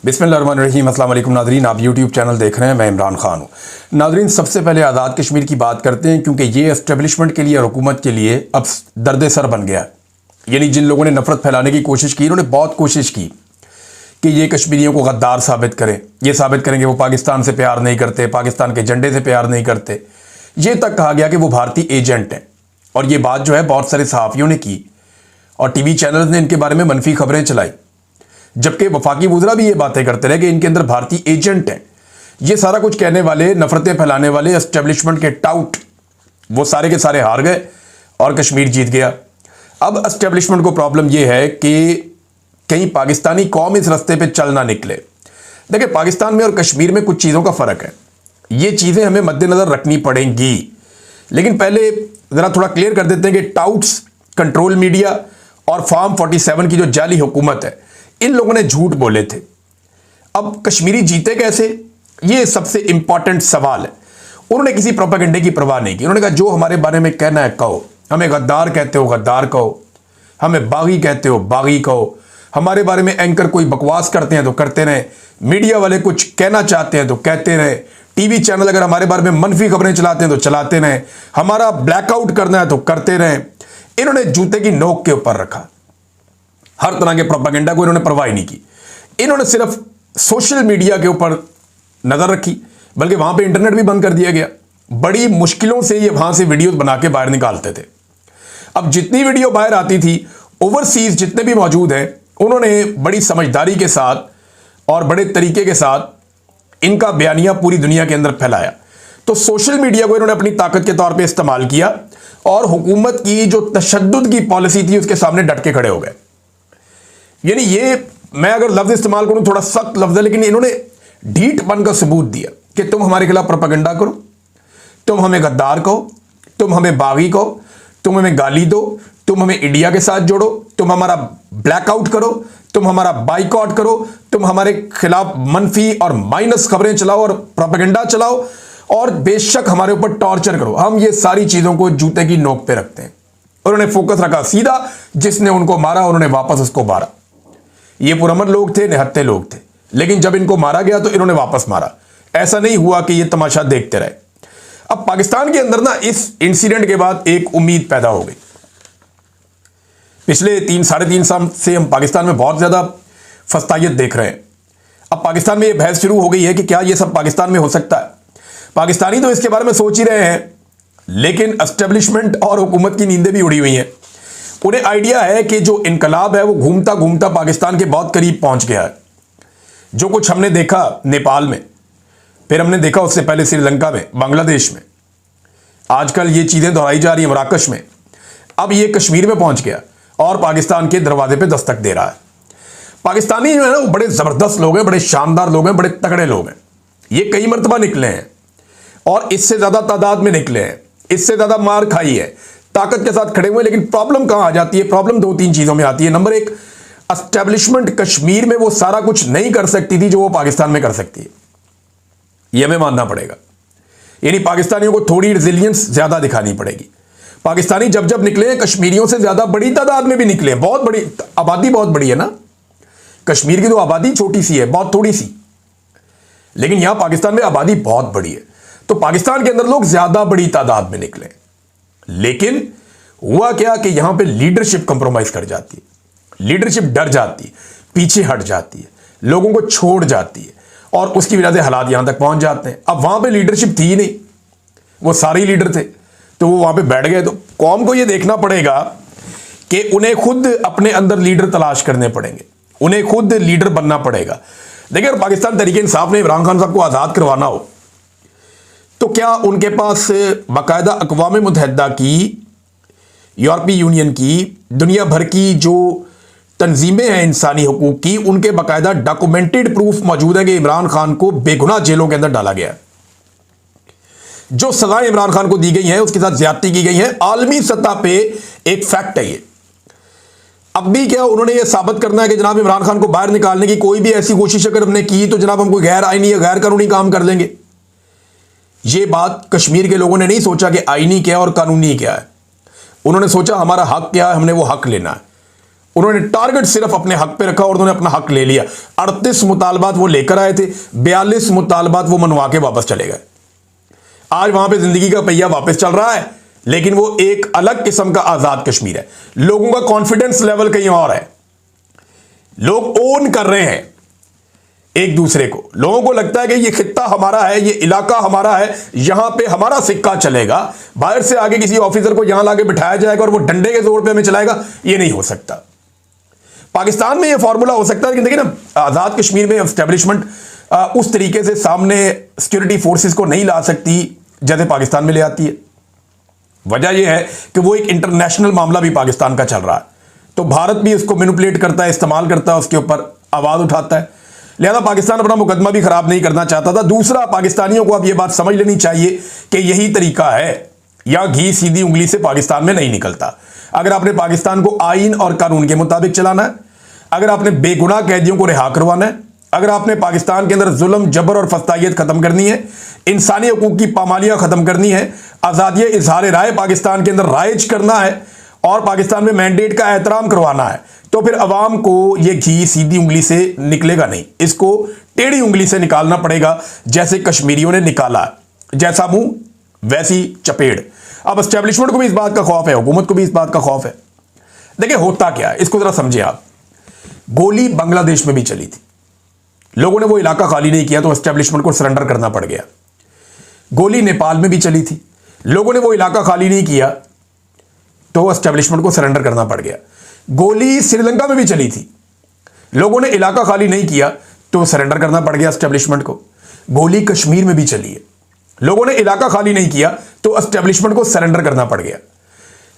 बिस्मिल्लाहिर्रहमानिर्रहीम। अस्सलाम वालेकुम नादरीन, आप यूट्यूब चैनल देख रहे हैं, मैं इमरान खान हूँ। नादरीन, सबसे पहले आज़ाद कश्मीर की बात करते हैं, क्योंकि ये एस्टेब्लिशमेंट के लिए और हुकूमत के लिए अब दर्द सर बन गया। यानी जिन लोगों ने नफरत फैलाने की कोशिश की, उन्होंने बहुत कोशिश की कि ये कश्मीरियों को गद्दार साबित करें, ये साबित करेंगे वो पाकिस्तान से प्यार नहीं करते, पाकिस्तान के झंडे से प्यार नहीं करते। ये तक कहा गया कि वो भारतीय एजेंट हैं। और ये बात जो है बहुत सारे सहाफ़ियों ने की और टीवी चैनल्स ने इनके बारे में मनफी खबरें चलाई, जबकि वफाकी वज़रा भी ये बातें करते रहे कि इनके अंदर भारतीय एजेंट हैं। ये सारा कुछ कहने वाले, नफरतें फैलाने वाले एस्टेब्लिशमेंट के टाउट, वो सारे के सारे हार गए और कश्मीर जीत गया। अब एस्टेब्लिशमेंट को प्रॉब्लम ये है कि कहीं पाकिस्तानी कौम इस रास्ते पे चल ना निकले। देखिए, पाकिस्तान में और कश्मीर में कुछ चीज़ों का फ़र्क है, ये चीज़ें हमें मद्देनज़र रखनी पड़ेंगी। लेकिन पहले ज़रा थोड़ा क्लियर कर देते हैं कि टाउट्स, कंट्रोल मीडिया और फॉर्म 47 की जो जाली हुकूमत है, इन लोगों ने झूठ बोले थे। अब कश्मीरी जीते कैसे, ये सबसे इंपॉर्टेंट सवाल है। उन्होंने किसी प्रोपेगेंडे की परवाह नहीं की। उन्होंने कहा जो हमारे बारे में कहना है कहो, हमें गद्दार कहते हो गद्दार कहो, हमें बागी कहते हो बागी कहो, हमारे बारे में एंकर कोई बकवास करते हैं तो करते रहे, मीडिया वाले कुछ कहना चाहते हैं तो कहते रहे, टीवी चैनल अगर हमारे बारे में मनफी खबरें चलाते हैं तो चलाते रहे, हमारा ब्लैकआउट करना है तो करते रहे। इन्होंने जूते की नोक के ऊपर रखा। हर तरह के प्रोपेगेंडा को इन्होंने परवाह नहीं की। इन्होंने सिर्फ सोशल मीडिया के ऊपर नजर रखी, बल्कि वहां पे इंटरनेट भी बंद कर दिया गया। बड़ी मुश्किलों से ये वहां से वीडियोस बना के बाहर निकालते थे। अब जितनी वीडियो बाहर आती थी, ओवरसीज जितने भी मौजूद हैं, उन्होंने बड़ी समझदारी के साथ और बड़े तरीके के साथ इनका बयानिया पूरी दुनिया के अंदर फैलाया। तो सोशल मीडिया को इन्होंने अपनी ताकत के तौर पे इस्तेमाल किया और हुकूमत की जो तशद्दुद की पॉलिसी थी उसके सामने डट के खड़े हो गए। यानी ये, मैं अगर लफ्ज इस्तेमाल करूं थोड़ा सख्त लफ्ज है, लेकिन इन्होंने ढीठ बन का सबूत दिया कि तुम हमारे खिलाफ प्रोपेगेंडा करो, तुम हमें गद्दार कहो, तुम हमें बागी कहो, तुम हमें गाली दो, तुम हमें इंडिया के साथ जोड़ो, तुम हमारा ब्लैकआउट करो, तुम हमारा बाइकआउट करो, तुम हमारे खिलाफ मनफी और माइनस खबरें चलाओ और प्रोपेगेंडा चलाओ और बेशक हमारे ऊपर टॉर्चर करो। हम ये सारी चीजों को जूते की नोक पे रखते हैं। उन्होंने फोकस रखा सीधा, जिसने उनको मारा उन्होंने वापस उसको मारा। ये पुरअमन लोग थे, निहत्ते लोग थे, लेकिन जब इनको मारा गया तो इन्होंने वापस मारा। ऐसा नहीं हुआ कि ये तमाशा देखते रहे। अब पाकिस्तान के अंदर ना इस इंसिडेंट के बाद एक उम्मीद पैदा हो गई। पिछले 3-3.5 साल से हम पाकिस्तान में बहुत ज्यादा फस्तायत देख रहे हैं। अब पाकिस्तान में ये बहस शुरू हो गई है कि क्या ये सब पाकिस्तान में हो सकता है। पाकिस्तानी तो इसके बारे में सोच ही रहे हैं, लेकिन एस्टेब्लिशमेंट और हुकूमत की नींदें भी उड़ी हुई हैं। उन्हें आइडिया है कि जो इनकलाब है वो घूमता घूमता पाकिस्तान के बहुत करीब पहुंच गया है। जो कुछ हमने देखा नेपाल में, फिर हमने देखा उससे पहले श्रीलंका में, बांग्लादेश में, आजकल ये चीजें दोहराई जा रही हैं मराकश में, अब ये कश्मीर में पहुंच गया और पाकिस्तान के दरवाजे पे दस्तक दे रहा है। पाकिस्तानी जो है ना, वो बड़े जबरदस्त लोग हैं, बड़े शानदार लोग हैं, बड़े तगड़े लोग हैं। ये कई मरतबा निकले हैं और इससे ज्यादा तादाद में निकले हैं, इससे ज्यादा मार खाई है, ताकत के साथ खड़े हुए। लेकिन प्रॉब्लम कहां आ जाती है? प्रॉब्लम 2-3 चीजों में आती है। नंबर 1, एस्टेब्लिशमेंट कश्मीर में वो सारा कुछ नहीं कर सकती थी जो वो पाकिस्तान में कर सकती है, ये हमें मानना पड़ेगा। यानी पाकिस्तानियों को थोड़ी रिजिलियंस ज्यादा दिखानी पड़ेगी। पाकिस्तानी जब जब निकले हैं, कश्मीरियों से ज्यादा बड़ी तादाद में भी निकले हैं। बहुत बड़ी आबादी, बहुत बड़ी है ना। कश्मीर की तो आबादी छोटी सी है, बहुत थोड़ी सी, लेकिन यहां पाकिस्तान में आबादी बहुत बड़ी है। तो पाकिस्तान के अंदर लोग ज्यादा बड़ी तादाद में निकले। लेकिन हुआ क्या कि यहां पे लीडरशिप कंप्रोमाइज कर जाती है, लीडरशिप डर जाती है, पीछे हट जाती है, लोगों को छोड़ जाती है और उसकी वजह से हालात यहां तक पहुंच जाते हैं। अब वहां पे लीडरशिप थी ही नहीं, वो सारे ही लीडर थे, तो वो वहां पे बैठ गए। तो कौम को यह देखना पड़ेगा कि उन्हें खुद अपने अंदर लीडर तलाश करने पड़ेंगे, उन्हें खुद लीडर बनना पड़ेगा। देखिए, अगर पाकिस्तान तहरीक इंसाफ ने इमरान खान साहब को आजाद करवाना हो तो क्या उनके पास बाकायदा अक़वाम मुत्तहिदा की, यूरोपीय यूनियन की, दुनिया भर की जो तंजीमें हैं इंसानी हुकूक की, उनके बाकायदा डॉक्यूमेंटेड प्रूफ मौजूद है कि इमरान खान को बेगुनाह जेलों के अंदर डाला गया है। जो सजाएं इमरान खान को दी गई हैं, उसके साथ ज्यादती की गई है, आलमी सतह पे एक फैक्ट है ये। अब भी क्या उन्होंने ये साबित करना है कि जनाब इमरान खान को बाहर निकालने की कोई भी ऐसी कोशिश अगर हमने की तो जनाब हम कोई गैर आईनी या गैर कानूनी काम कर लेंगे। ये बात कश्मीर के लोगों ने नहीं सोचा कि आईनी क्या और कानूनी क्या है। उन्होंने सोचा हमारा हक क्या है, हमने वो हक लेना है। उन्होंने टारगेट सिर्फ अपने हक पे रखा और उन्होंने अपना हक ले लिया। 38 मुतालबात वो लेकर आए थे, 42 मुतालबात वो मनवा के वापस चले गए। आज वहां पे जिंदगी का पहिया वापस चल रहा है, लेकिन वो एक अलग किस्म का आजाद कश्मीर है। लोगों का कॉन्फिडेंस लेवल कहीं और है। लोग ओन कर रहे हैं एक दूसरे को। लोगों को लगता है कि ये खित्ता हमारा है, ये इलाका हमारा है, यहां पे हमारा सिक्का चलेगा। बाहर से आगे किसी ऑफिसर को यहां लाके बिठाया जाएगा और वो डंडे के जोर पे हमें चलाएगा, ये नहीं हो सकता। पाकिस्तान में ये फॉर्मूला हो सकता है, लेकिन देखिए ना, आजाद कश्मीर में एस्टेब्लिशमेंट उस तरीके से सामने सिक्योरिटी फोर्सेस को नहीं ला सकती जैसे पाकिस्तान में ले आती है। वजह यह है कि वो एक इंटरनेशनल मामला भी पाकिस्तान का चल रहा है, तो भारत भी उसको मैनिपुलेट करता है, इस्तेमाल करता है, उसके ऊपर आवाज उठाता है। लिहाजा पाकिस्तान अपना मुकदमा भी खराब नहीं करना चाहता था। दूसरा, पाकिस्तानियों को अब यह बात समझ लेनी चाहिए कि यही तरीका है, या घी सीधी उंगली से पाकिस्तान में नहीं निकलता। अगर आपने पाकिस्तान को आईन और कानून के मुताबिक चलाना है, अगर आपने बेगुनाह कैदियों को रिहा करवाना है, अगर आपने पाकिस्तान के अंदर जुल्म, जबर और फस्तायत खत्म करनी है, इंसानी हकूक की पामालियां खत्म करनी है, आजादी इजहार राय पाकिस्तान के अंदर राइज करना है और पाकिस्तान में मैंडेट का एहतराम करवाना है, तो फिर अवाम को यह घी सीधी उंगली से निकलेगा नहीं, इसको टेढ़ी उंगली से निकालना पड़ेगा, जैसे कश्मीरियों ने निकाला। जैसा मुंह वैसी चपेड़। अब एस्टेब्लिशमेंट को भी इस बात का खौफ है, हुकूमत को भी इस बात का खौफ है। देखिए होता क्या है, इसको जरा समझे आप। गोली बांग्लादेश में भी चली थी, लोगों ने वो इलाका खाली नहीं किया तो एस्टेब्लिशमेंट को सरेंडर करना पड़ गया। गोली नेपाल में भी चली थी, लोगों ने वो इलाका खाली नहीं किया तो एस्टेब्लिशमेंट को सरेंडर करना पड़ गया। गोली श्रीलंका में भी चली थी, लोगों ने इलाका खाली नहीं किया तो सरेंडर करना पड़ गया एस्टेब्लिशमेंट को। गोली कश्मीर में भी चली है, लोगों ने इलाका खाली नहीं किया तो एस्टेब्लिशमेंट को सरेंडर करना पड़ गया।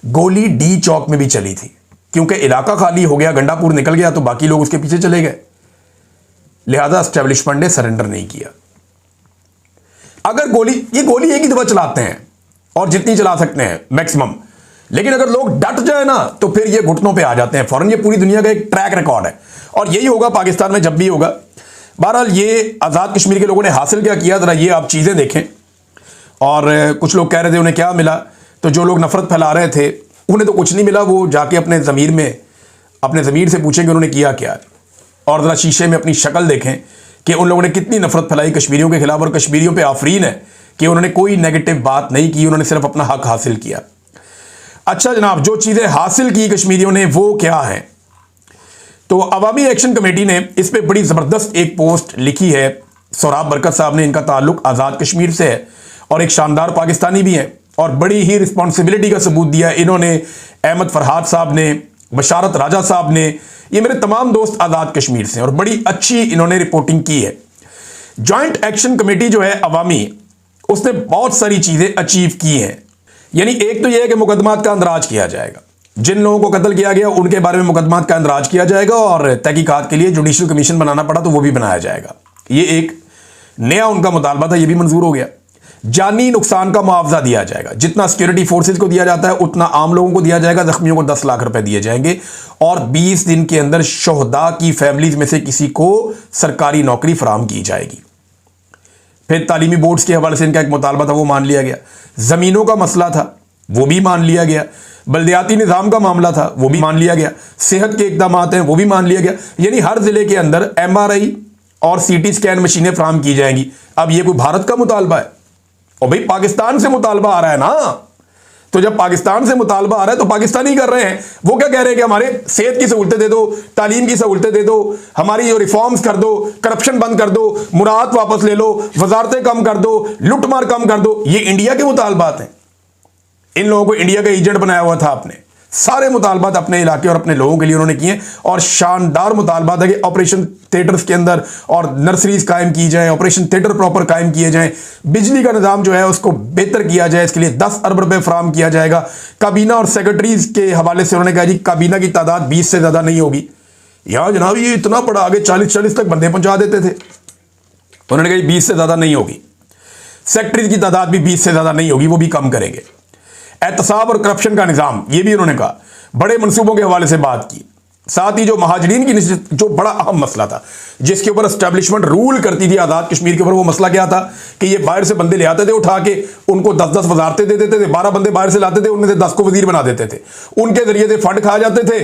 गोली डी चौक में भी चली थी, क्योंकि इलाका खाली हो गया, गंडापुर निकल गया तो बाकी लोग उसके पीछे चले गए, लिहाजा एस्टेब्लिशमेंट ने सरेंडर नहीं किया। अगर ये गोली एक ही दफा चलाते हैं और जितनी चला सकते हैं मैक्सिमम, लेकिन अगर लोग डट जाए ना तो फिर ये घुटनों पे आ जाते हैं फौरन। ये पूरी दुनिया का एक ट्रैक रिकॉर्ड है और यही होगा पाकिस्तान में जब भी होगा। बहरहाल ये आजाद कश्मीर के लोगों ने हासिल क्या किया, जरा ये आप चीजें देखें। और कुछ लोग कह रहे थे उन्हें क्या मिला, तो जो लोग नफरत फैला रहे थे उन्हें तो कुछ नहीं मिला। वो जाके अपने ज़मीर से पूछें कि उन्होंने किया क्या है, और ज़रा शीशे में अपनी शक्ल देखें कि उन लोगों ने कितनी नफरत फैलाई कश्मीरियों के खिलाफ। और कश्मीरियों पे आफरीन है कि उन्होंने कोई नेगेटिव बात नहीं की, उन्होंने सिर्फ अपना हक हासिल किया। अच्छा जनाब, जो चीज़ें हासिल की कश्मीरियों ने वो क्या है, तो अवामी एक्शन कमेटी ने इस पर बड़ी ज़बरदस्त एक पोस्ट लिखी है। सोराब बरकत साहब ने, इनका ताल्लुक आज़ाद कश्मीर से है और एक शानदार पाकिस्तानी भी है और बड़ी ही रिस्पॉन्सिबिलिटी का सबूत दिया इन्होंने। अहमद फरहाद साहब ने, बशारत राजा साहब ने, ये मेरे तमाम दोस्त आज़ाद कश्मीर से, और बड़ी अच्छी इन्होंने रिपोर्टिंग की है। जॉइंट एक्शन कमेटी जो है अवामी, उसने बहुत सारी चीज़ें अचीव की हैं। यानी एक तो यह है कि मुकदमात का अंदराज किया जाएगा, जिन लोगों को कत्ल किया गया उनके बारे में मुकदमात का अंदराज किया जाएगा, और तहकीकात के लिए जुडिशल कमीशन बनाना पड़ा तो वो भी बनाया जाएगा। ये एक नया उनका मुतालबा था, ये भी मंजूर हो गया। जानी नुकसान का मुआवजा दिया जाएगा, जितना सिक्योरिटी फोर्सेज को दिया जाता है उतना आम लोगों को दिया जाएगा। जख्मियों को 10 लाख रुपए दिए जाएंगे और 20 दिन के अंदर शोहदा की फैमिलीज में से किसी को सरकारी नौकरी फराहम की जाएगी। फिर तालीमी बोर्ड्स के हवाले से इनका एक मुतालबा था, वो मान लिया गया। जमीनों का मसला था, वो भी मान लिया गया। बल्दियाती निज़ाम का मामला था, वो भी मान लिया गया। सेहत के इक़दाम हैं, वो भी मान लिया गया। यानी हर जिले के अंदर MRI और CT स्कैन मशीनें फराहम की जाएंगी। अब ये कोई भारत का मुतालबा है? और भाई पाकिस्तान से मुतालबा आ रहा है ना, तो जब पाकिस्तान से मुतालबा आ रहा है तो पाकिस्तानी कर रहे हैं। वो क्या कह रहे हैं कि हमारे सेहत की सहूलतें दे दो, तालीम की सहूलतें दे दो, हमारी जो रिफॉर्म्स कर दो, करप्शन बंद कर दो, मुराद वापस ले लो, वजारतें कम कर दो, लुटमार कम कर दो। ये इंडिया के मुतालबात हैं। इन लोगों को इंडिया का एजेंट बनाया हुआ था आपने। सारे मुतालबात अपने इलाके और अपने लोगों के लिए उन्होंने किए, और शानदार मुतालबात है कि ऑपरेशन थिएटर्स के अंदर और नर्सरीज कायम की जाएं, ऑपरेशन थिएटर प्रॉपर कायम किए जाएं, बिजली का निज़ाम जो है उसको बेहतर किया जाए, इसके लिए 10 अरब रुपए फराहम किया जाएगा। काबीना और सेक्रेटरीज के हवाले से उन्होंने कहा जी काबीना की तादाद 20 से ज़्यादा नहीं होगी। यहाँ जनाब ये इतना बड़ा, आगे 40-40 तक बंदे पहुंचा देते थे, उन्होंने कहा 20 से ज़्यादा नहीं होगी। सेक्रेटरीज की तादाद भी 20 से ज़्यादा नहीं होगी, वो भी कम करेंगे। एहतसाब और करप्शन का निज़ाम, ये भी उन्होंने कहा। बड़े मंसूबों के हवाले से बात की। साथ ही जो महाजरीन की जो बड़ा अहम मसला था, जिसके ऊपर एस्टेब्लिशमेंट रूल करती थी आज़ाद कश्मीर के ऊपर, वो मसला क्या था कि ये बाहर से बंदे ले आते थे उठा के, उनको 10-10 वजारतें दे देते थे। 12 बंदे बाहर से लाते थे, उनमें से 10 को वजीर बना देते थे, उनके जरिए से फंड खा जाते थे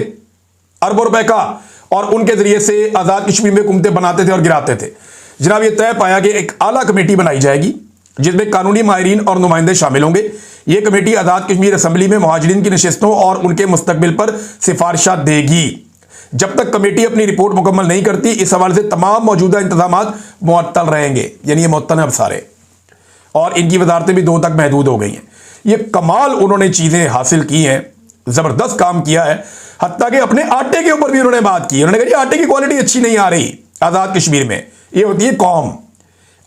अरबों रुपए का, और उनके जरिए से आजाद कश्मीर में हुकूमतें बनाते थे और गिराते थे। जनाब ये तय पाया कि एक आला कमेटी बनाई जाएगी जिसमें कानूनी माहिरीन और नुमाइंदे शामिल होंगे। यह कमेटी आजाद कश्मीर असेंबली में मुहाजिरीन की नशिस्तों और उनके मुस्तकबिल पर सिफारिशात देगी। जब तक कमेटी अपनी रिपोर्ट मुकम्मल नहीं करती, इस हवाले से तमाम मौजूदा इंतजामात मुअत्तल रहेंगे। यानी ये मुअत्तल हैं अब सारे, और इनकी वजारतें भी 2 तक महदूद हो गई हैं। ये कमाल उन्होंने चीजें हासिल की हैं, जबरदस्त काम किया है। हत्ता कि अपने आटे के ऊपर भी उन्होंने बात की। उन्होंने कहा जी आटे की क्वालिटी अच्छी नहीं आ रही आजाद कश्मीर में, ये होती है कौम।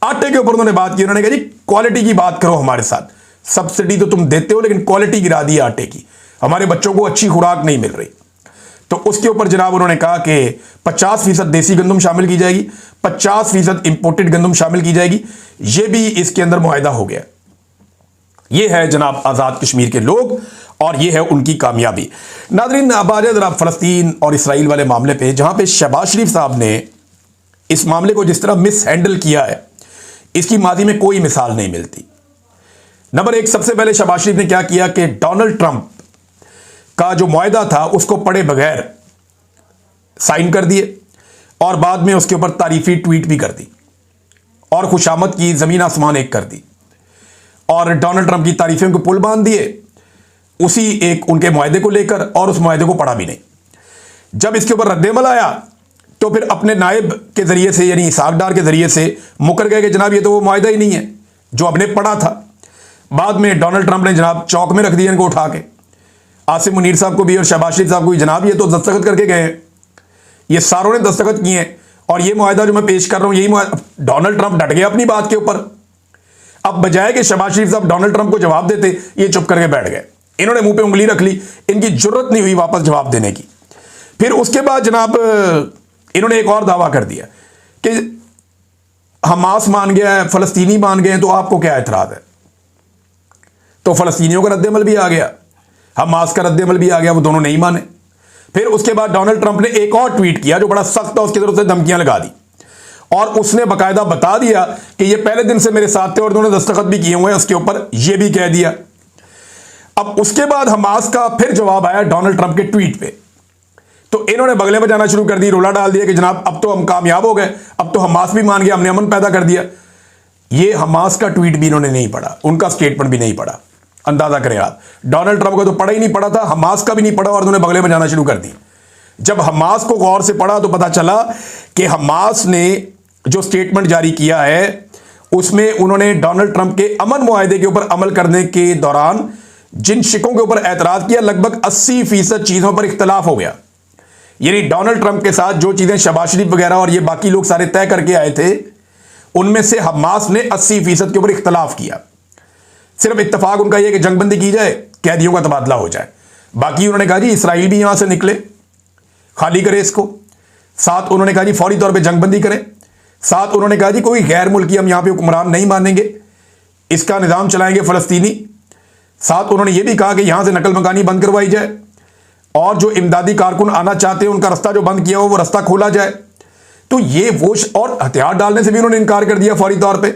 आटे के ऊपर उन्होंने बात की। उन्होंने कहा जी क्वालिटी की बात करो हमारे साथ, सब्सिडी तो तुम देते हो लेकिन क्वालिटी गिरा दी आटे की, हमारे बच्चों को अच्छी खुराक नहीं मिल रही। तो उसके ऊपर जनाब उन्होंने कहा कि 50% देसी गंदम शामिल की जाएगी, 50% इंपोर्टेड गंदम शामिल की जाएगी। यह भी इसके अंदर मुआहिदा हो गया। यह है जनाब आजाद कश्मीर के लोग और यह है उनकी कामयाबी। नादरीन अब आ जाए जरा फलस्तीन और इसराइल वाले मामले पे, जहां पे शहबाज शरीफ साहब ने इस मामले को जिस तरह मिस हैंडल किया है, इसकी माजी में कोई मिसाल नहीं मिलती। नंबर 1, सबसे पहले शहबाज शरीफ ने क्या किया कि डोनाल्ड ट्रंप का जो मुआहिदा था उसको पढ़े बगैर साइन कर दिए, और बाद में उसके ऊपर तारीफी ट्वीट भी कर दी और खुशामद की जमीन आसमान एक कर दी, और डोनाल्ड ट्रंप की तारीफों को पुल बांध दिए उसी एक उनके मुआहिदे को लेकर, और उस मुआहिदे को पढ़ा भी नहीं। जब इसके ऊपर रद्देमल आया तो फिर अपने नायब के जरिए से यानी इसहाक डार के जरिए से मुकर गए कि जनाब ये तो वो मुआहिदा ही नहीं है जो हमने पढ़ा था। बाद में डोनाल्ड ट्रंप ने जनाब चौक में रख दिया इनको उठा के, आसिम मुनीर साहब को भी और शहबाज शरीफ साहब को भी, जनाब ये तो दस्तखत करके गए हैं, ये सारों ने दस्तखत किए हैं, और ये मुआहिदा जो मैं पेश कर रहा हूं यही मुआहिदा। डोनाल्ड ट्रंप डट गया अपनी बात के ऊपर। अब बजाय कि शहबाज शरीफ साहब डोनाल्ड ट्रंप को जवाब देते, ये चुप करके बैठ गए। इन्होंने मुंह पे उंगली रख ली, इनकी जरूरत नहीं हुई वापस जवाब देने की। फिर उसके बाद जनाब इन्होंने एक और दावा कर दिया कि हमास मान गया है, फलस्तीनी मान गए हैं, तो आपको क्या एतराज है। तो फलस्तीनियों का रद्देमल भी आ गया, हमास का रद्देमल भी आ गया, वो दोनों नहीं माने। फिर उसके बाद डोनाल्ड ट्रंप ने एक और ट्वीट किया जो बड़ा सख्त था, उसकी तरफ से धमकियां लगा दी, और उसने बकायदा बता दिया कि ये पहले दिन से मेरे साथ थे और उन्होंने दस्तखत भी किए हुए हैं उसके ऊपर, ये भी कह दिया। अब उसके बाद हमास का फिर जवाब आया डोनाल्ड ट्रंप के ट्वीट पे, तो इन्होंने बगले बजाना शुरू कर दी, रोला डाल दिया कि जनाब अब तो हम कामयाब हो गए, अब तो हमास भी मान गया, हमने अमन पैदा कर दिया। ये हमास का ट्वीट भी इन्होंने नहीं पढ़ा, उनका स्टेटमेंट भी नहीं पढ़ा। अंदाजा करें आप, डोनाल्ड ट्रंप का तो पढ़ा ही नहीं पड़ा था, हमास का भी नहीं पढ़ा, और उन्होंने बगले बजाना शुरू कर दी। जब हमास को गौर से पढ़ा तो पता चला कि हमास ने जो स्टेटमेंट जारी किया है उसमें उन्होंने डोनाल्ड ट्रंप के अमन मुआहिदे के ऊपर अमल करने के दौरान जिन शिकों के ऊपर एतराज किया, लगभग 80% चीजों पर इख्तलाफ हो गया। यानी डोनाल्ड ट्रंप के साथ जो चीजें शहबाज शरीफ वगैरह और ये बाकी लोग सारे तय करके आए थे, उनमें से हमास ने 80% के ऊपर इख्तलाफ किया। सिर्फ इत्तेफाक उनका यह कि जंगबंदी की जाए, कैदियों का तबादला हो जाए। बाकी उन्होंने कहा जी इसराइल भी यहां से निकले, खाली करे इसको। साथ उन्होंने कहा जी फौरी तौर पे जंगबंदी करें। साथ उन्होंने कहा जी कोई गैर मुल्की हम यहां पे हुक्मरान नहीं मानेंगे, इसका निजाम चलाएंगे फलस्तीनी। साथ उन्होंने यह भी कहा कि यहां से नकल मकानी बंद करवाई जाए, और जो इमदादी कारकुन आना चाहते हैं उनका रास्ता जो बंद किया हो वो रास्ता खोला जाए। तो ये वो और हथियार डालने से भी उन्होंने इनकार कर दिया फौरी तौर पे,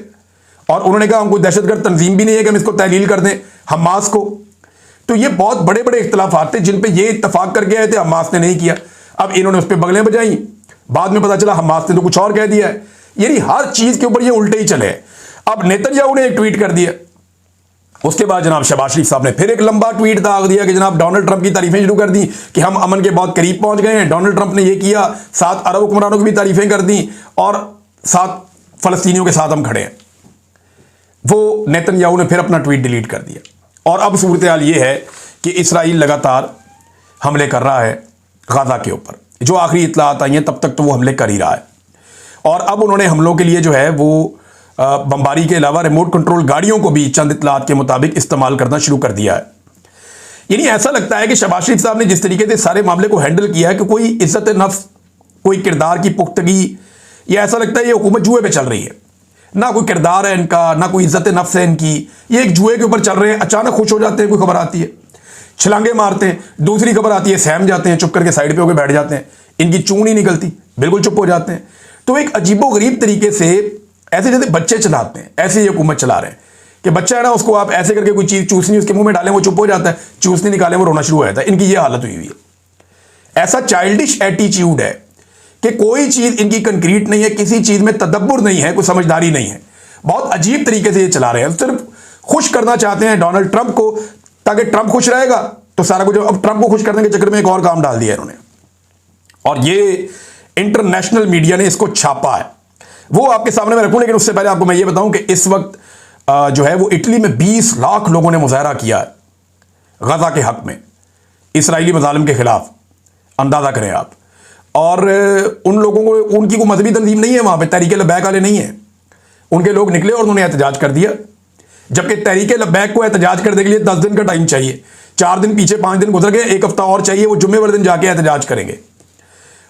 और उन्होंने कहा हम कोई दहशतगर्द तंजीम भी नहीं है कि हम इसको तहलील कर दें हमास को। तो ये बहुत बड़े बड़े इख्तलाफात थे जिन पे ये इत्तफाक करके आए थे, हमास ने नहीं किया। अब इन्होंने उस पर बगलें बजाई, बाद में पता चला हमास ने तो कुछ और कह दिया है। यानी हर चीज के ऊपर ये उल्टे ही चले। अब नेतन्याहू ने एक ट्वीट कर दिया, उसके बाद जनाब शहबाज शरीफ साहब ने फिर एक लंबा ट्वीट दाग दिया कि जनाब डोनाल्ड ट्रंप की तारीफें शुरू कर दी कि हम अमन के बहुत करीब पहुंच गए हैं, डोनाल्ड ट्रंप ने यह किया। 7 अरब हुक्मरानों की भी तारीफें कर दी, और 7 फलस्तीनियों के साथ हम खड़े हैं। वो नेतन्याहू ने फिर अपना ट्वीट डिलीट कर दिया, और अब सूरत हाल ये है कि इसराइल लगातार हमले कर रहा है गाजा के ऊपर। जो आखिरी इत्तलात आई हैं तब तक तो वो हमले कर ही रहा है, और अब उन्होंने हमलों के लिए जो है वो बमबारी के अलावा रिमोट कंट्रोल गाड़ियों को भी चंद इत्तलात के मुताबिक इस्तेमाल करना शुरू कर दिया है। यानी ऐसा लगता है कि शहबाज शरीफ साहब ने जिस तरीके से सारे मामले को हैंडल किया है कि कोई इज्जत नफ्स, कोई किरदार की पुख्तगी, या ऐसा लगता है ये हुकूमत जुए पे चल रही है। ना कोई किरदार है इनका, ना कोई इज्जत नफ्स है इनकी, ये एक जुए के ऊपर चल रहे हैं। अचानक खुश हो जाते हैं, कोई खबर आती है छलांगे मारते हैं, दूसरी खबर आती है सहम जाते हैं, चुप करके साइड पे होकर बैठ जाते हैं, इनकी चूं नहीं निकलती, बिल्कुल चुप हो जाते हैं। तो एक अजीबोगरीब तरीके से ऐसे जैसे बच्चे चलाते हैं, ऐसे ही हुकूमत चला रहे हैं कि बच्चा है ना, उसको आप ऐसे करके कोई चीज चूसनी उसके मुंह में डालें वो चूप हो जाता है, चूसनी निकालें वो रोना शुरू हो जाता है। इनकी ये हालत हुई है। ऐसा चाइल्डिश एटीट्यूड है कि कोई चीज इनकी कंक्रीट नहीं है, किसी चीज में तदब्बुर नहीं है, कोई समझदारी नहीं है। बहुत अजीब तरीके से ये चला रहे हैं, सिर्फ खुश करना चाहते हैं डोनाल्ड ट्रंप को, ताकि ट्रंप खुश रहेगा तो सारा कुछ। अब ट्रंप को खुश करने के चक्कर में एक और काम डाल दिया इन्होंने, और ये इंटरनेशनल मीडिया ने इसको छापा है। वो आपके सामने मैं रखूं, लेकिन उससे पहले आपको मैं ये बताऊं कि इस वक्त जो है वो इटली में 20 लाख लोगों ने मुजाहरा किया है गजा के हक में, इसराइली मजालिम के खिलाफ। अंदाजा करें आप। और उन लोगों को, उनकी कोई मजहबी तंजीम नहीं है वहां पे, तहरीके लब्बैक वाले नहीं है, उनके लोग निकले और उन्होंने एहतजाज कर दिया। जबकि तहरीके लब्बैक को एहतजाज करने के लिए 10 दिन का टाइम चाहिए, 4 दिन पीछे 5 दिन गुजर गए, 1 हफ्ता और चाहिए, वो जुम्मे वाले दिन जाके एहतजाज करेंगे।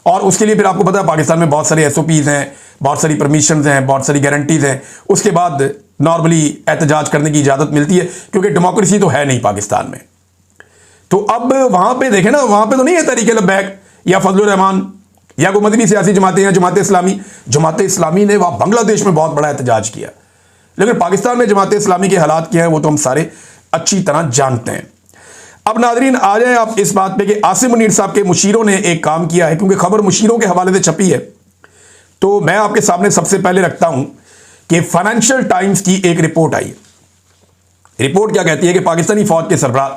और उसके लिए फिर आपको पता है पाकिस्तान में बहुत सारे SOPs हैं, बहुत सारी परमिशंस हैं, बहुत सारी गारंटीज हैं, उसके बाद नॉर्मली एहतजाज करने की इजाजत मिलती है, क्योंकि डेमोक्रेसी तो है नहीं पाकिस्तान में। तो अब वहां पे देखें ना, वहां पे तो नहीं है तहरीके लब्बैक या फजलुर रहमान या कोई मदनी सियासी जमातें या जमात इस्लामी। जमात इस्लामी ने वहां बांग्लादेश में बहुत बड़ा एहतजाज किया, लेकिन पाकिस्तान में जमात इस्लामी के हालात क्या है वो तो हम सारे अच्छी तरह जानते हैं। अब नाजरीन आ जाए आप इस बात पे कि आसिम मुनीर साहब के मुशीरों ने एक काम किया है, क्योंकि खबर मुशीरों के हवाले से छपी है, तो मैं आपके सामने सबसे पहले रखता हूं कि फाइनेंशियल टाइम्स की एक रिपोर्ट आई। रिपोर्ट क्या कहती है कि पाकिस्तानी फौज के सरबराह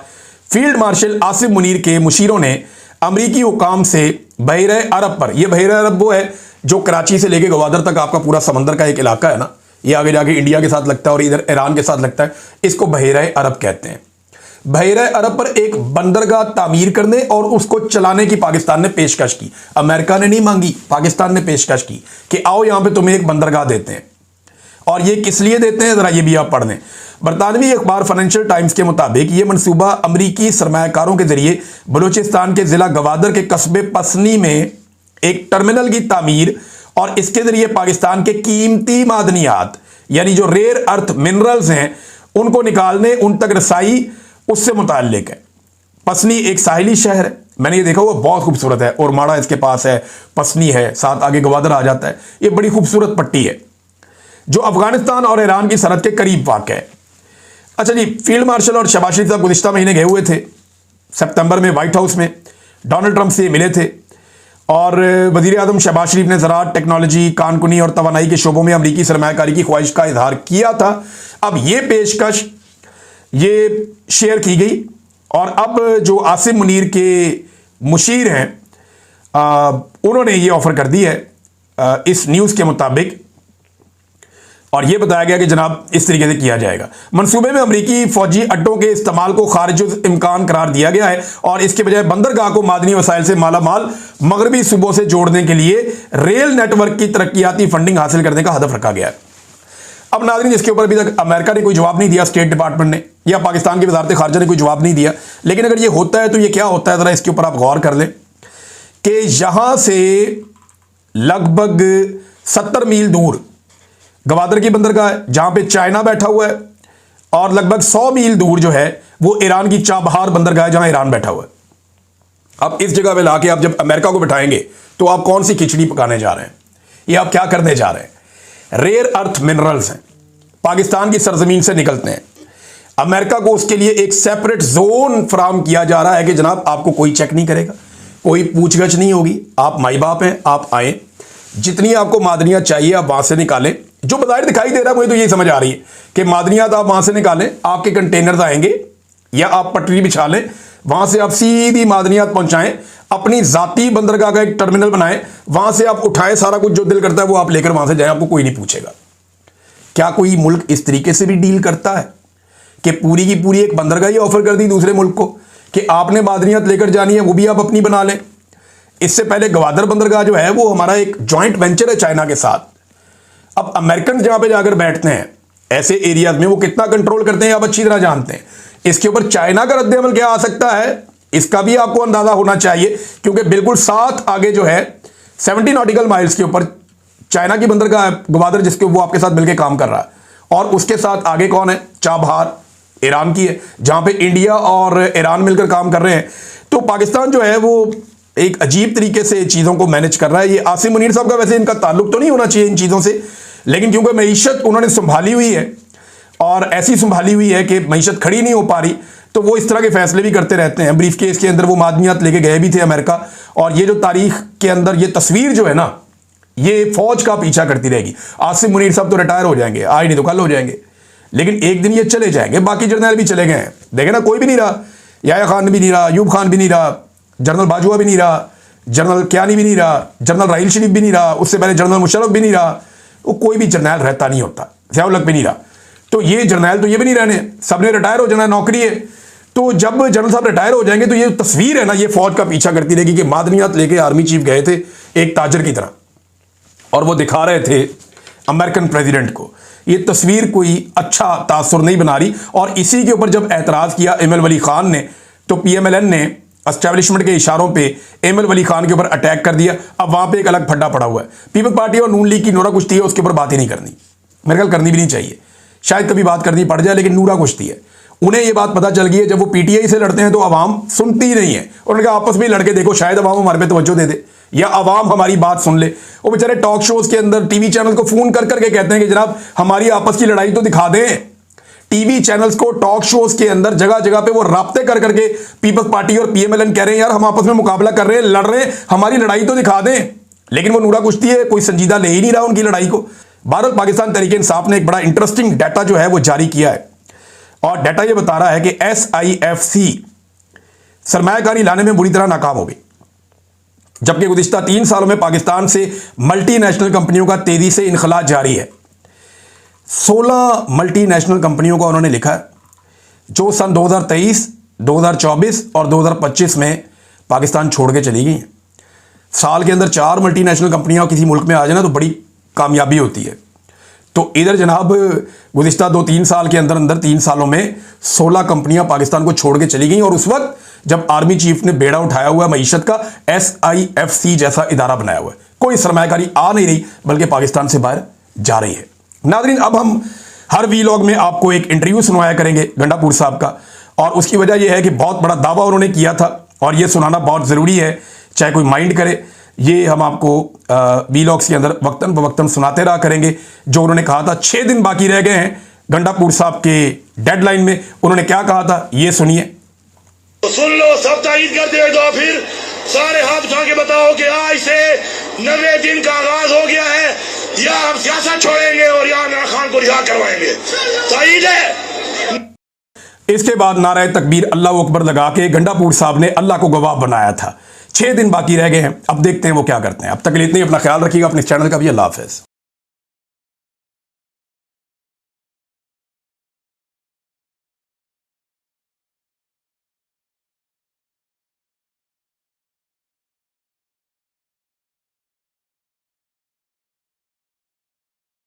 फील्ड मार्शल आसिम मुनीर के मुशीरों ने अमरीकी हुकाम से बहरे अरब पर, यह बहरे अरब वो है जो कराची से लेके गवादर तक आपका पूरा समंदर का एक इलाका है ना, ये आगे जाके इंडिया के साथ लगता है और इधर ईरान के साथ लगता है, इसको बहरे अरब कहते हैं। बहरे अरब पर एक बंदरगाह तामीर करने और उसको चलाने की पाकिस्तान ने पेशकश की। अमेरिका ने नहीं मांगी, पाकिस्तान ने पेशकश की कि आओ यहां पे तुम्हें एक बंदरगाह देते हैं। और ये किस लिए देते हैं जरा ये भी आप पढ़ लें। बरतानवी अखबार फाइनेंशियल टाइम्स के मुताबिक ये मनसूबा अमरीकी सरमायाकारों के जरिए बलूचिस्तान के जिला गवादर के कस्बे पसनी में एक टर्मिनल की तामीर और इसके जरिए पाकिस्तान के कीमती मादनियात यानी जो रेयर अर्थ मिनरल्स हैं उनको निकालने, उन तक रसाई उससे मुताल्लिक है। पसनी एक साहिली शहर है, मैंने ये देखा हुआ, बहुत खूबसूरत है, और माड़ा इसके पास है, पसनी है, साथ आगे गवादर आ जाता है। ये बड़ी खूबसूरत पट्टी है जो अफगानिस्तान और ईरान की सरहद के करीब वाक़ है। अच्छा जी, फील्ड मार्शल और शहबाज शरीफ साहब गुज़िश्ता महीने गए हुए थे सितंबर में व्हाइट हाउस में, डोनाल्ड ट्रंप से मिले थे और वज़ीर आज़म शहबाज शरीफ ने ज़राअत, टेक्नोलॉजी, कानकुनी और तवानाई के शोबों में अमरीकी सरमायाकारी की ख्वाहिश का इजहार किया था। अब ये पेशकश ये शेयर की गई और अब जो आसिम मुनीर के मुशीर हैं उन्होंने ये ऑफ़र कर दी है इस न्यूज़ के मुताबिक, और यह बताया गया कि जनाब इस तरीके से किया जाएगा। मंसूबे में अमरीकी फौजी अड्डों के इस्तेमाल को खारिज इम्कान करार दिया गया है और इसके बजाय बंदरगाह को मादनी वसाइल से मालामाल मगरबी सूबों से जोड़ने के लिए रेल नेटवर्क की तरक्याती फंडिंग हासिल करने का हदफ रखा गया है। अब नाज़रीन, इसके ऊपर अभी तक अमेरिका ने कोई जवाब नहीं दिया, स्टेट डिपार्टमेंट ने या पाकिस्तान की वजारत खारजा ने कोई जवाब नहीं दिया। लेकिन अगर ये होता है तो ये क्या होता है, ज़रा इसके ऊपर आप गौर कर लें कि यहां से लगभग 70 मील दूर गवादर की बंदरगाह है जहां पे चाइना बैठा हुआ है, और लगभग 100 मील दूर जो है वो ईरान की चाबहार बंदरगाह है जहां ईरान बैठा हुआ है। अब इस जगह पे लाके आप जब अमेरिका को बिठाएंगे तो आप कौन सी खिचड़ी पकाने जा रहे हैं, ये आप क्या करने जा रहे हैं? रेयर अर्थ मिनरल्स हैं, पाकिस्तान की सरजमीन से निकलते हैं। अमेरिका को उसके लिए एक सेपरेट जोन फराम किया जा रहा है कि जनाब आपको कोई चेक नहीं करेगा, कोई पूछगछ नहीं होगी, आप माई बाप हैं, आप आए, जितनी आपको मादनियात चाहिए आप वहां से निकालें। जो बाहर दिखाई दे रहा है मुझे तो यही समझ आ रही है कि मादनियात आप वहां से निकालें, आपके कंटेनर आएंगे या आप पटरी बिछा लें, वहां से आप सीधी मादनियात पहुंचाएं, अपनी जाती बंदरगाह का एक टर्मिनल बनाएं, वहां से आप उठाएं, सारा कुछ जो दिल करता है वो आप लेकर वहां से जाएं, आपको कोई नहीं पूछेगा। क्या कोई मुल्क इस तरीके से भी डील करता है कि पूरी की पूरी एक बंदरगाह ही ऑफर कर दी दूसरे मुल्क को कि आपने मादनियात लेकर जानी है, वो भी आप अपनी बना लें? इससे पहले गवादर बंदरगाह जो है वो हमारा एक जॉइंट वेंचर है चाइना के साथ। अब अमेरिकन जहां पे जाकर बैठते हैं ऐसे एरियाज में वो कितना कंट्रोल करते हैं आप अच्छी तरह जानते हैं। इसके ऊपर चाइना का रद्द-ए-अमल क्या आ सकता है इसका भी आपको अंदाजा होना चाहिए, क्योंकि बिल्कुल साथ आगे जो है 70 नॉटिकल माइल्स के ऊपर चाइना की बंदरगाह गवादर, जिसके वो आपके साथ मिलकर काम कर रहा है, और उसके साथ आगे कौन है? चाबहार ईरान की है, जहां पे इंडिया और ईरान मिलकर काम कर रहे हैं। तो पाकिस्तान जो है वो एक अजीब तरीके से चीज़ों को मैनेज कर रहा है। ये आसिम मुनीर साहब का वैसे इनका ताल्लुक तो नहीं होना चाहिए इन चीज़ों से, लेकिन क्योंकि मईशत उन्होंने संभाली हुई है और ऐसी संभाली हुई है कि मईशत खड़ी नहीं हो पा रही, तो वो इस तरह के फैसले भी करते रहते हैं। ब्रीफ केस के अंदर वो मादनियात लेके गए भी थे अमेरिका, और ये जो तारीख के अंदर ये तस्वीर जो है ना, ये फौज का पीछा करती रहेगी। आसिम मुनीर साहब तो रिटायर हो जाएंगे, आज नहीं तो कल हो जाएंगे, लेकिन एक दिन ये चले जाएंगे। बाकी जर्नल भी चले गए हैं, देखे ना, कोई भी नहीं रहा। याया खान भी नहीं रहा, अयूब खान भी नहीं रहा, जनरल बाजुआ भी नहीं रहा, जनरल कियानी भी नहीं रहा, जनरल राहिल शरीफ भी नहीं रहा, उससे पहले जनरल मुशर्रफ भी नहीं रहा। वो कोई भी जर्नैल रहता नहीं होता, ज़िया-उल-हक भी नहीं रहा। तो ये जर्नैल तो ये भी नहीं रहने, सबने रिटायर हो जाना, नौकरी है। तो जब जनरल साहब रिटायर हो जाएंगे तो ये तस्वीर है ना, ये फौज का पीछा करती रहेगी कि मादनियात लेके आर्मी चीफ गए थे एक ताजर की तरह, और वो दिखा रहे थे अमेरिकन प्रेसिडेंट को। ये तस्वीर कोई अच्छा तासुर नहीं बना रही। और इसी के ऊपर जब एतराज़ किया एम एल वली खान ने, तो PMLN ने एस्टैब्लिशमेंट के इशारों पे एम एल वली खान के ऊपर अटैक कर दिया। अब वहां पे एक अलग फड्डा पड़ा हुआ है। पीपल्स पार्टी और नून लीग की नूरा कुश्ती है, उसके ऊपर बात ही नहीं करनी, मेरे ख्याल करनी भी नहीं चाहिए। शायद कभी बात करनी पड़ जाए, लेकिन नूरा कुश्ती है। उन्हें ये बात पता चल गई है, जब वो PTI से लड़ते हैं तो आवाम सुनती ही नहीं है। उन्होंने कहा आपस में लड़के देखो, शायद आवाम हमारे पे तवज्जो दे दे या आवाम हमारी बात सुन ले। वो बेचारे टॉक शोज के अंदर टीवी चैनल को फोन कर करके कहते हैं कि जनाब हमारी आपस की लड़ाई तो दिखा दें। टीवी चैनल्स को टॉक शोज के अंदर जगह जगह पे वो राब्ते कर करके पीपल्स पार्टी और PMLN कह रहे हैं यार हम आपस में मुकाबला कर रहे हैं, लड़ रहे हैं, हमारी लड़ाई तो दिखा दें। लेकिन वो नूरा कुश्ती है, कोई संजीदा ले ही नहीं रहा उनकी लड़ाई को। भारत पाकिस्तान तहरीक इंसाफ ने एक बड़ा इंटरेस्टिंग डाटा जो है वो जारी किया है, और डाटा ये बता रहा है कि SIFC सरमायाकारी लाने में बुरी तरह नाकाम हो गई। जबकि गुज़िश्ता 3 सालों में पाकिस्तान से मल्टीनेशनल कंपनियों का तेजी से इनखला जारी है। 16 मल्टीनेशनल कंपनियों का उन्होंने लिखा है जो सन 2023, 2024 और 2025 में पाकिस्तान छोड़ के चली गई हैं। साल के अंदर 4 मल्टीनेशनल कंपनियां किसी मुल्क में आ जाए ना तो बड़ी कामयाबी होती है। तो इधर जनाब गुज़िश्ता 2-3 साल के अंदर अंदर 3 सालों में 16 कंपनियां पाकिस्तान को छोड़ के चली गई, और उस वक्त जब आर्मी चीफ ने बेड़ा उठाया हुआ मईशत का, SIFC जैसा इदारा बनाया हुआ है, कोई सरमायाकारी आ नहीं रही बल्कि पाकिस्तान से बाहर जा रही है। नाज़रीन, अब हम हर वीलॉग में आपको एक इंटरव्यू सुनवाया करेंगे गंडापुर साहब का, और उसकी वजह यह है कि बहुत बड़ा दावा उन्होंने किया था और ये सुनाना बहुत ज़रूरी है, चाहे कोई माइंड करे। ये हम आपको वीलॉग्स के अंदर वक्तन बवक्तन सुनाते रहा करेंगे। जो उन्होंने कहा था 6 दिन बाकी रह गए हैं गंडापुर साहब के डेडलाइन में, उन्होंने क्या कहा था ये सुनिए। तो सुन लो, सब तायीद कर दे दो, फिर सारे हाथ उठा के बताओ कि आज से 90 दिन का आगाज हो गया है, या हम सियासत छोड़ेंगे और या इमरान खान को रिहा करवाएंगे। तायीद है। इसके बाद नारा तकबीर अल्लाह अकबर लगा के गंडापुर साहब ने अल्लाह को गवाह बनाया था। 6 दिन बाकी रह गए हैं, अब देखते हैं वो क्या करते हैं। अब तक के लिए इतना ही, अपना ख्याल रखिएगा, अपने चैनल का भी। अल्लाह हाफ़िज़।